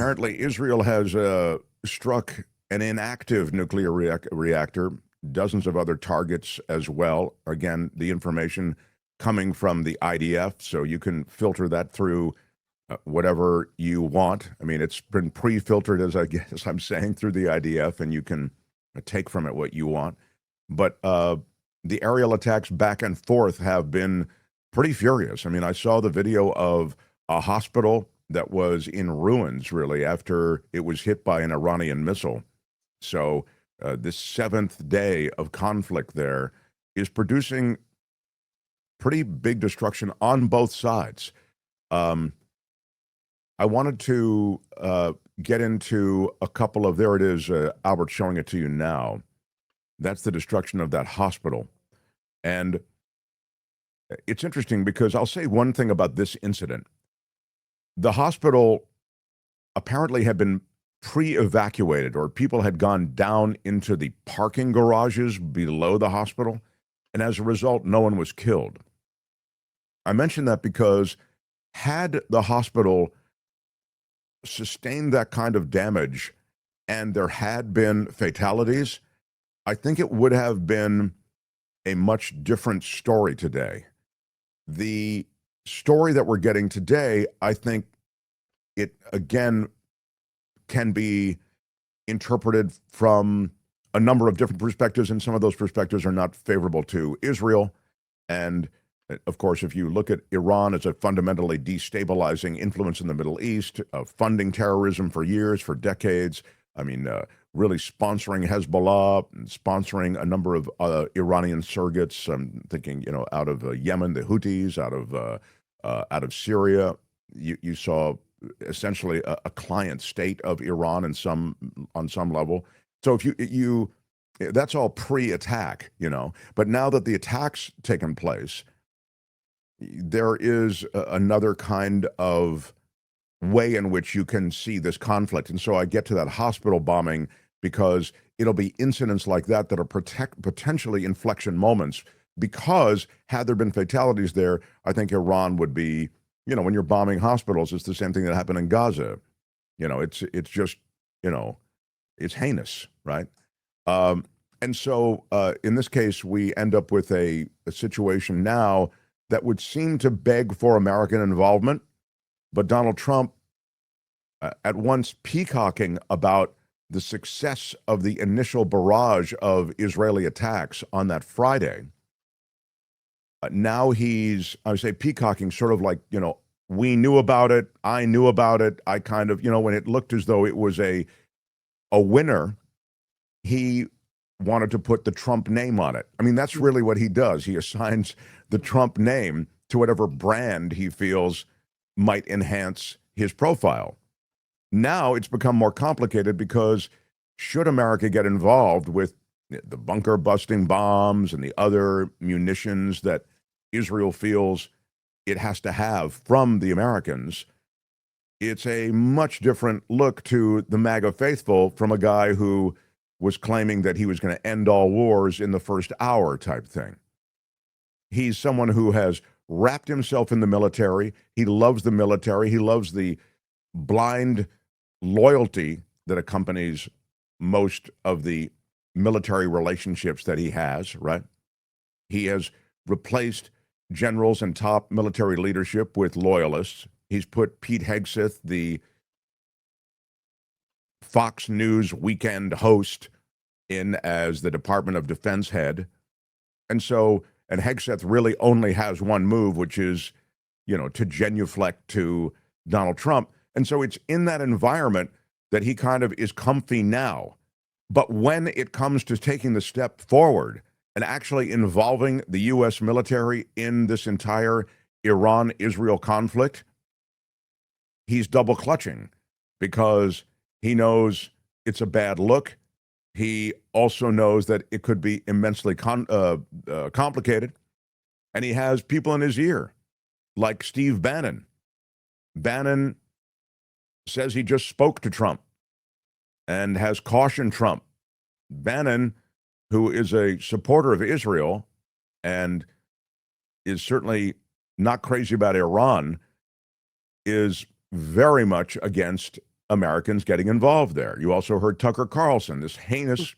Apparently, Israel has struck an inactive nuclear reactor, dozens of other targets as well. Again, the information coming from the IDF, so you can filter that through whatever you want. I mean, it's been pre-filtered, as I guess I'm saying, through the IDF, and you can take from it what you want. But the aerial attacks back and forth have been pretty furious. I mean, I saw the video of a hospital that was in ruins, really, after it was hit by an Iranian missile. So this seventh day of conflict there is producing pretty big destruction on both sides. I wanted to get into a couple of, there it is, Albert showing it to you now. That's the destruction of that hospital. And it's interesting because I'll say one thing about this incident. The hospital apparently had been pre-evacuated, or people had gone down into the parking garages below the hospital, and as a result, no one was killed. I mention that because had the hospital sustained that kind of damage and there had been fatalities, I think it would have been a much different story today. The story that we're getting today, I think it again can be interpreted from a number of different perspectives, and some of those perspectives are not favorable to Israel. And of course, if you look at Iran as a fundamentally destabilizing influence in the Middle East, funding terrorism for years, for decades, I mean, really sponsoring Hezbollah, sponsoring a number of Iranian surrogates. I'm thinking, out of Yemen, the Houthis, out of Syria. You saw essentially a client state of Iran on some level. So if you that's all pre-attack, But now that the attack's taken place, there is another kind of way in which you can see this conflict. And so I get to that hospital bombing because it'll be incidents like that that are potentially inflection moments, because had there been fatalities there, I think Iran would be, when you're bombing hospitals, it's the same thing that happened in Gaza. It's just, it's heinous, right? And so in this case, we end up with a situation now that would seem to beg for American involvement. But Donald Trump, at once peacocking about the success of the initial barrage of Israeli attacks on that Friday, now he's, I would say, peacocking, sort of like, we knew about it, I knew about it, I kind of, when it looked as though it was a winner, he wanted to put the Trump name on it. I mean, that's really what he does. He assigns the Trump name to whatever brand he feels might enhance his profile. Now it's become more complicated because should America get involved with the bunker busting bombs and the other munitions that Israel feels it has to have from the Americans, it's a much different look to the MAGA faithful from a guy who was claiming that he was going to end all wars in the first hour type thing. He's someone who has wrapped himself in the military. He loves the military. He loves the blind loyalty that accompanies most of the military relationships that he has, right? He has replaced generals and top military leadership with loyalists. He's put Pete Hegseth, the Fox News weekend host, in as the Department of Defense head. And Hegseth really only has one move, which is, to genuflect to Donald Trump. And so it's in that environment that he kind of is comfy now. But when it comes to taking the step forward and actually involving the U.S. military in this entire Iran-Israel conflict, he's double clutching because he knows it's a bad look. He also knows that it could be immensely complicated. And he has people in his ear, like Steve Bannon. Bannon says he just spoke to Trump and has cautioned Trump. Bannon, who is a supporter of Israel and is certainly not crazy about Iran, is very much against Americans getting involved there. You also heard Tucker Carlson, this heinous,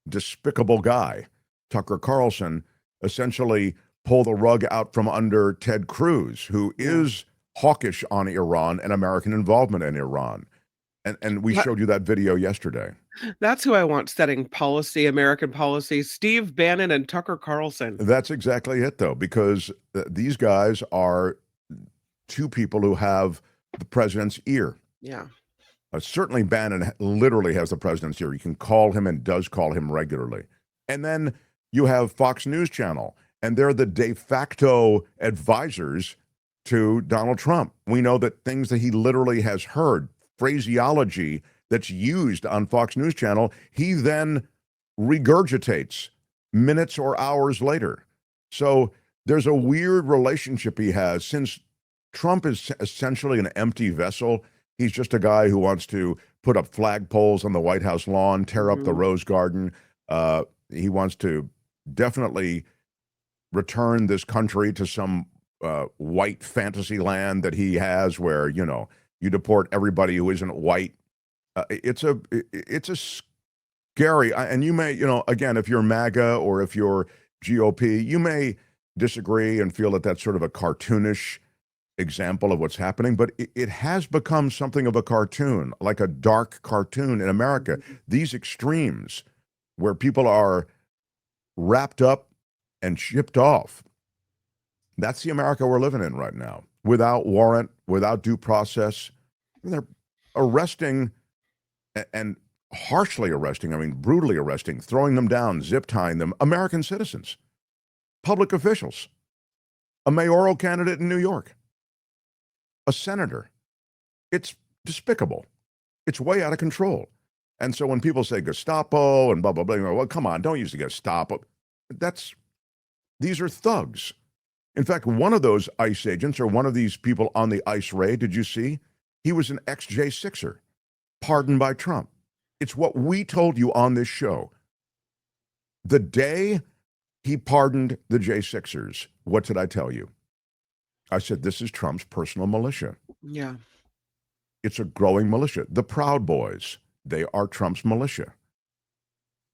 despicable guy, Tucker Carlson, essentially pull the rug out from under Ted Cruz, who is hawkish on Iran and American involvement in Iran. And we showed you that video yesterday. That's who I want setting policy, American policy, Steve Bannon and Tucker Carlson. That's exactly it, though, because these guys are two people who have the president's ear. Yeah. Certainly Bannon literally has the president's ear. You can call him and does call him regularly. And then you have Fox News Channel, and they're the de facto advisors to Donald Trump. We know that things that he literally has heard, phraseology that's used on Fox News Channel, he then regurgitates minutes or hours later. So there's a weird relationship he has. Since Trump is essentially an empty vessel, he's just a guy who wants to put up flagpoles on the White House lawn, tear up the Rose Garden. He wants to definitely return this country to some white fantasy land that he has where, you know, you deport everybody who isn't white. It's a scary, and you may, you know, again, if you're MAGA or if you're GOP, you may disagree and feel that that's sort of a cartoonish example of what's happening, but it has become something of a cartoon, like a dark cartoon in America. These extremes where people are wrapped up and shipped off, that's the America we're living in right now, without warrant, without due process. They're arresting and harshly arresting, I mean, brutally arresting, throwing them down, zip tying them, American citizens, public officials, a mayoral candidate in New York, a senator. It's despicable. It's way out of control. And so when people say Gestapo and blah, blah, blah, you know, well, come on, don't use the Gestapo. These are thugs. In fact, one of those ICE agents or one of these people on the ICE raid, did you see? He was an ex-J6er, pardoned by Trump. It's what we told you on this show. The day he pardoned the J6ers, what did I tell you? I said, this is Trump's personal militia. Yeah. It's a growing militia. The Proud Boys, they are Trump's militia.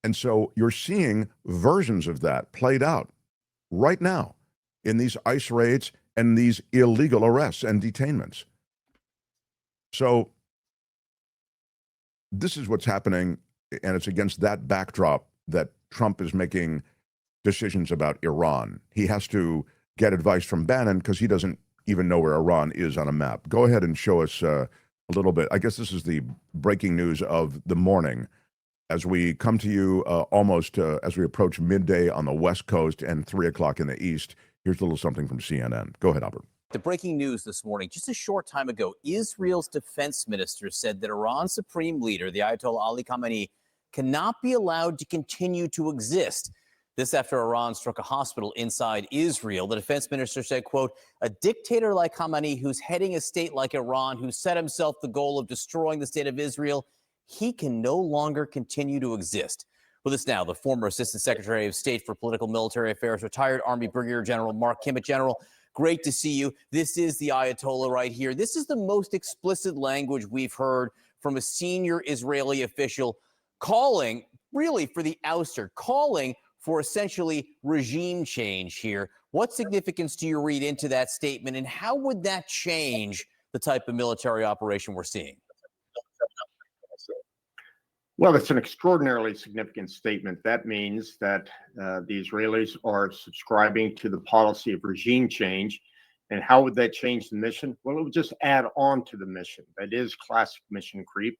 And so you're seeing versions of that played out right now in these ICE raids and these illegal arrests and detainments. So this is what's happening, and it's against that backdrop that Trump is making decisions about Iran. He has to get advice from Bannon because he doesn't even know where Iran is on a map. Go ahead and show us a little bit. I guess this is the breaking news of the morning as we come to you almost as we approach midday on the West Coast and 3 o'clock in the East. Here's a little something from CNN. Go ahead, Albert. The breaking news this morning, just a short time ago, Israel's defense minister said that Iran's supreme leader, the Ayatollah Ali Khamenei, cannot be allowed to continue to exist. This after Iran struck a hospital inside Israel. The defense minister said, quote, a dictator like Khamenei, who's heading a state like Iran, who set himself the goal of destroying the state of Israel, he can no longer continue to exist. With us now, the former Assistant Secretary of State for Political Military Affairs, retired Army Brigadier General Mark Kimmett. General, great to see you. This is the Ayatollah right here. This is the most explicit language we've heard from a senior Israeli official calling really for the ouster, calling for essentially regime change here. What significance do you read into that statement, and how would that change the type of military operation we're seeing? Well, it's an extraordinarily significant statement. That means that the Israelis are subscribing to the policy of regime change. And how would that change the mission? Well, it would just add on to the mission. That is classic mission creep.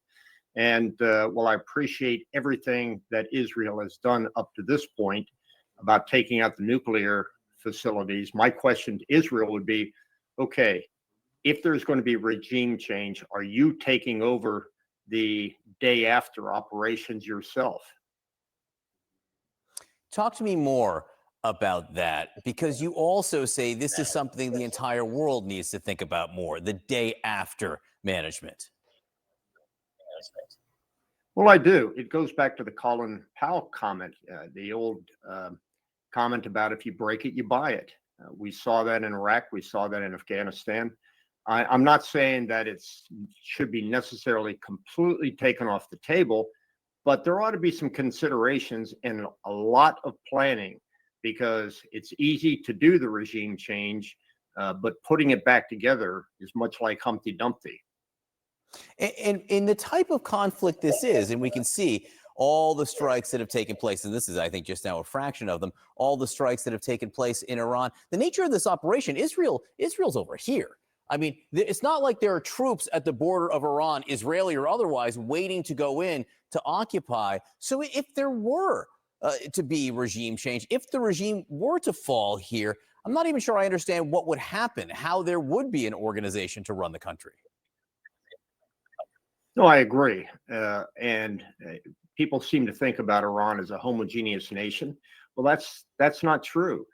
And while I appreciate everything that Israel has done up to this point about taking out the nuclear facilities, my question to Israel would be, okay, if there's going to be regime change, are you taking over the day after operations yourself? Talk to me more about that, because you also say this is something the entire world needs to think about more, the day after management. Well, I do. It goes back to the Colin Powell comment, the old comment about if you break it, you buy it. We saw that in Iraq. We saw that in Afghanistan. I'm not saying that should be necessarily completely taken off the table, but there ought to be some considerations and a lot of planning, because it's easy to do the regime change, but putting it back together is much like Humpty Dumpty. And in the type of conflict this is, and we can see all the strikes that have taken place, and this is, I think, just now a fraction of them, all the strikes that have taken place in Iran. The nature of this operation, Israel's over here. I mean, it's not like there are troops at the border of Iran, Israeli or otherwise, waiting to go in to occupy. So if there were to be regime change, if the regime were to fall here, I'm not even sure I understand what would happen, how there would be an organization to run the country. No, I agree. And people seem to think about Iran as a homogeneous nation. Well, that's not true.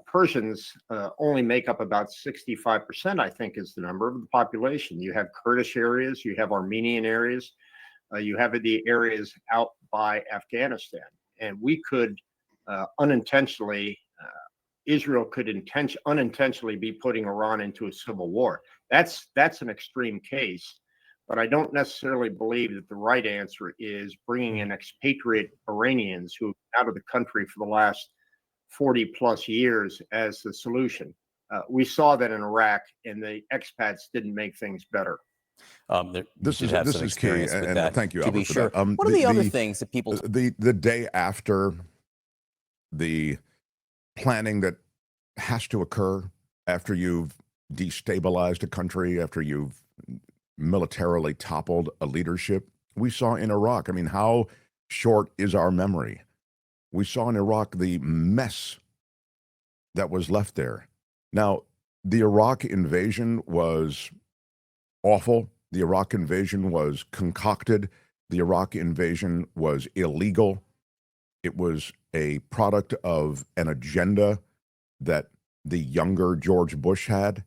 Persians only make up about 65%, I think, is the number of the population. You have Kurdish areas, you have Armenian areas, you have the areas out by Afghanistan. And we could unintentionally, Israel could unintentionally be putting Iran into a civil war. That's an extreme case. But I don't necessarily believe that the right answer is bringing in expatriate Iranians who have been out of the country for the last 40 plus years as the solution. We saw that in Iraq, and the expats didn't make things better. This is key, and thank you, to Albert, be for sure. that. What are the other things that people? The day after the planning that has to occur after you've destabilized a country, after you've militarily toppled a leadership, we saw in Iraq. I mean, how short is our memory? We saw in Iraq the mess that was left there. Now, the Iraq invasion was awful. The Iraq invasion was concocted. The Iraq invasion was illegal. It was a product of an agenda that the younger George Bush had,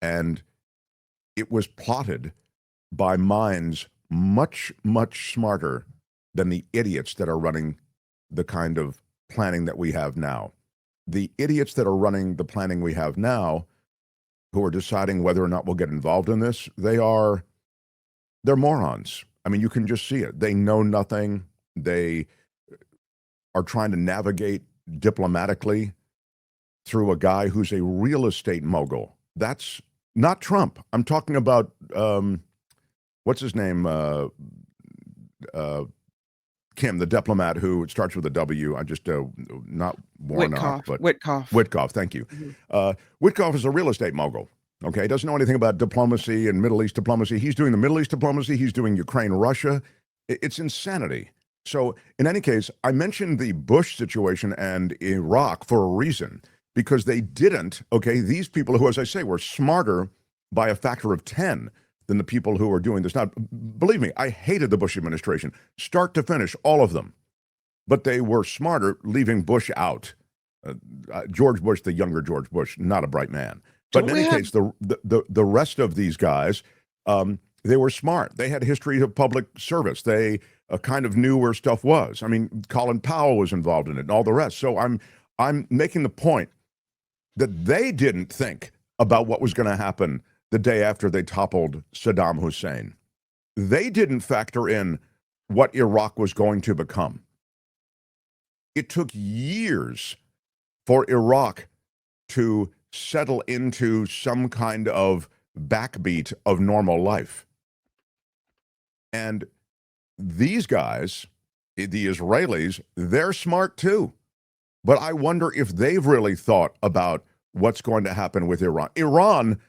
and it was plotted by minds much, much smarter than the idiots that are running the kind of planning that we have now. The idiots that are running the planning we have now, who are deciding whether or not we'll get involved in this, they're morons. I mean, you can just see it. They know nothing. They are trying to navigate diplomatically through a guy who's a real estate mogul. That's not Trump. I'm talking about, what's his name? Kim, the diplomat who starts with a W. I just, not Warnock, but Witkoff, thank you. Witkoff is a real estate mogul. Okay, doesn't know anything about diplomacy and Middle East diplomacy. He's doing the Middle East diplomacy. He's doing Ukraine, Russia. It's insanity. So in any case, I mentioned the Bush situation and Iraq for a reason, because they didn't, okay, these people who, as I say, were smarter by a factor of 10 than the people who are doing this. Now, believe me, I hated the Bush administration, start to finish, all of them. But they were smarter leaving Bush out. George Bush, the younger George Bush, not a bright man. But in any case, the rest of these guys, they were smart. They had a history of public service. They kind of knew where stuff was. I mean, Colin Powell was involved in it and all the rest. So I'm making the point that they didn't think about what was going to happen the day after they toppled Saddam Hussein. They didn't factor in what Iraq was going to become. It took years for Iraq to settle into some kind of backbeat of normal life. And these guys, the Israelis, they're smart too. But I wonder if they've really thought about what's going to happen with Iran. Iran,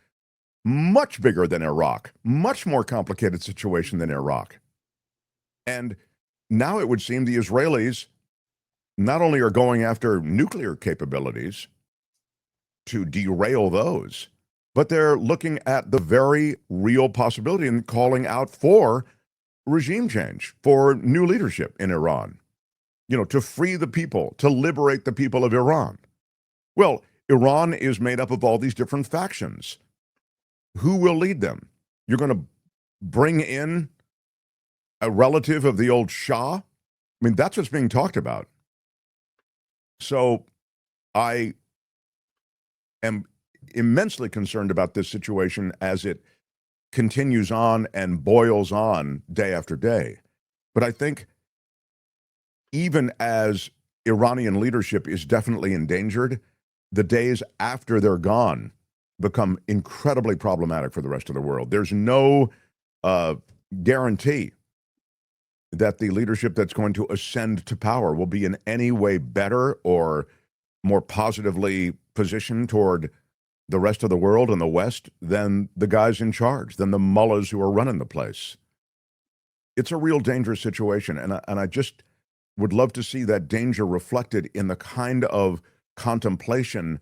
much bigger than Iraq, much more complicated situation than Iraq. And now it would seem the Israelis not only are going after nuclear capabilities to derail those, but they're looking at the very real possibility and calling out for regime change, for new leadership in Iran, you know, to free the people, to liberate the people of Iran. Well, Iran is made up of all these different factions. Who will lead them? You're going to bring in a relative of the old Shah? I mean, that's what's being talked about. So I am immensely concerned about this situation as it continues on and boils on day after day. But I think even as Iranian leadership is definitely endangered, the days after they're gone become incredibly problematic for the rest of the world. There's no guarantee that the leadership that's going to ascend to power will be in any way better or more positively positioned toward the rest of the world and the West than the guys in charge, than the mullahs who are running the place. It's a real dangerous situation, and I just would love to see that danger reflected in the kind of contemplation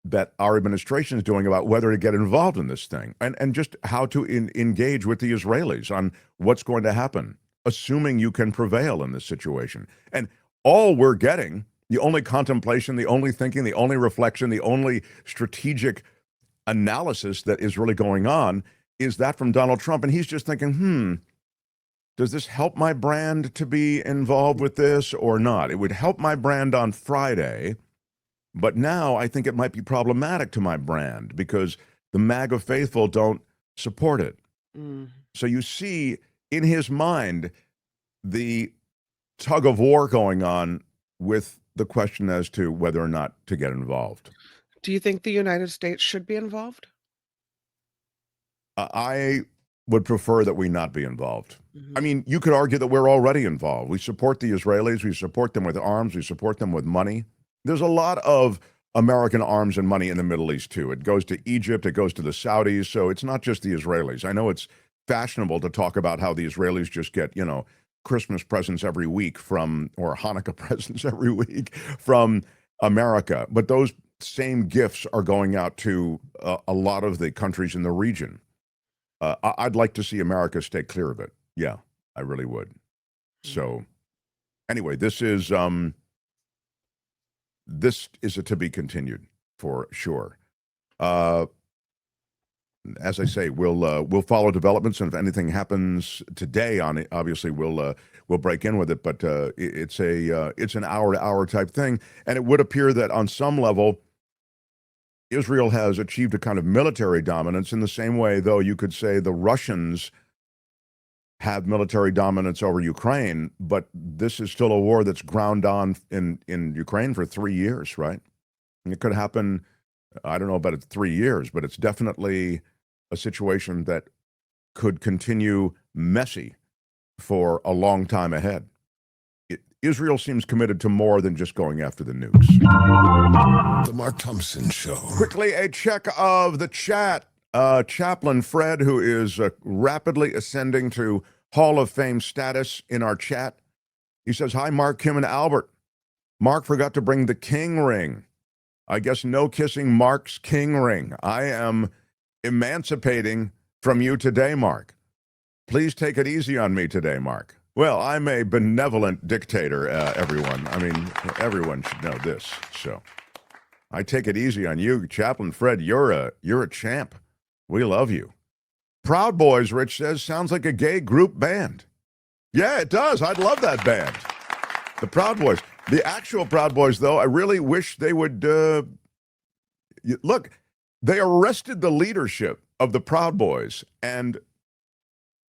that our administration is doing about whether to get involved in this thing, and just how to engage with the Israelis on what's going to happen, assuming you can prevail in this situation. And all we're getting, the only contemplation, the only thinking, the only reflection, the only strategic analysis that is really going on is that from Donald Trump. And he's just thinking, does this help my brand to be involved with this or not? It would help my brand on Friday, but now I think it might be problematic to my brand because the MAGA faithful don't support it. So you see in his mind the tug of war going on with the question as to whether or not to get involved. Do you think the United States should be involved? I would prefer that we not be involved. I mean, you could argue that we're already involved. We support the Israelis. We support them with arms. We support them with money. There's a lot of American arms and money in the Middle East, too. It goes to Egypt. It goes to the Saudis. So it's not just the Israelis. I know it's fashionable to talk about how the Israelis just get, Christmas presents every week from, or Hanukkah presents every week from America. But those same gifts are going out to a lot of the countries in the region. I'd like to see America stay clear of it. Yeah, I really would. So anyway, this is a to be continued for sure. As I say, we'll follow developments, and if anything happens today on it, obviously we'll break in with it. But it's an hour-to-hour type thing, and it would appear that on some level, Israel has achieved a kind of military dominance in the same way, though you could say the Russians have military dominance over Ukraine, but this is still a war that's ground on in Ukraine for 3 years, right? And it could happen, I don't know about it 3 years, but it's definitely a situation that could continue messy for a long time ahead. Israel seems committed to more than just going after the nukes. The Mark Thompson Show. Quickly, a check of the chat. Chaplain Fred, who is rapidly ascending to Hall of Fame status in our chat. He says, hi, Mark, Kim, and Albert. Mark forgot to bring the king ring. I guess no kissing Mark's king ring. I am emancipating from you today, Mark. Please take it easy on me today, Mark. Well, I'm a benevolent dictator, everyone. I mean, everyone should know this. So I take it easy on you. Chaplain Fred, you're a champ. We love you. Proud Boys, Rich says, sounds like a gay group band. Yeah, it does. I'd love that band. The Proud Boys. The actual Proud Boys, though, I really wish they would... Look, they arrested the leadership of the Proud Boys, and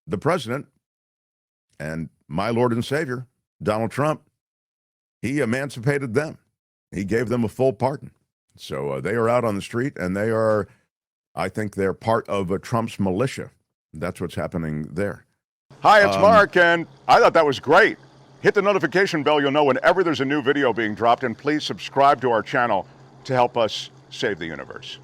the president and my Lord and Savior, Donald Trump, he emancipated them. He gave them a full pardon. So they are out on the street, and they are, I think they're part of Trump's militia. That's what's happening there. Hi, it's Mark, and I thought that was great. Hit the notification bell. You'll know whenever there's a new video being dropped, and please subscribe to our channel to help us save the universe.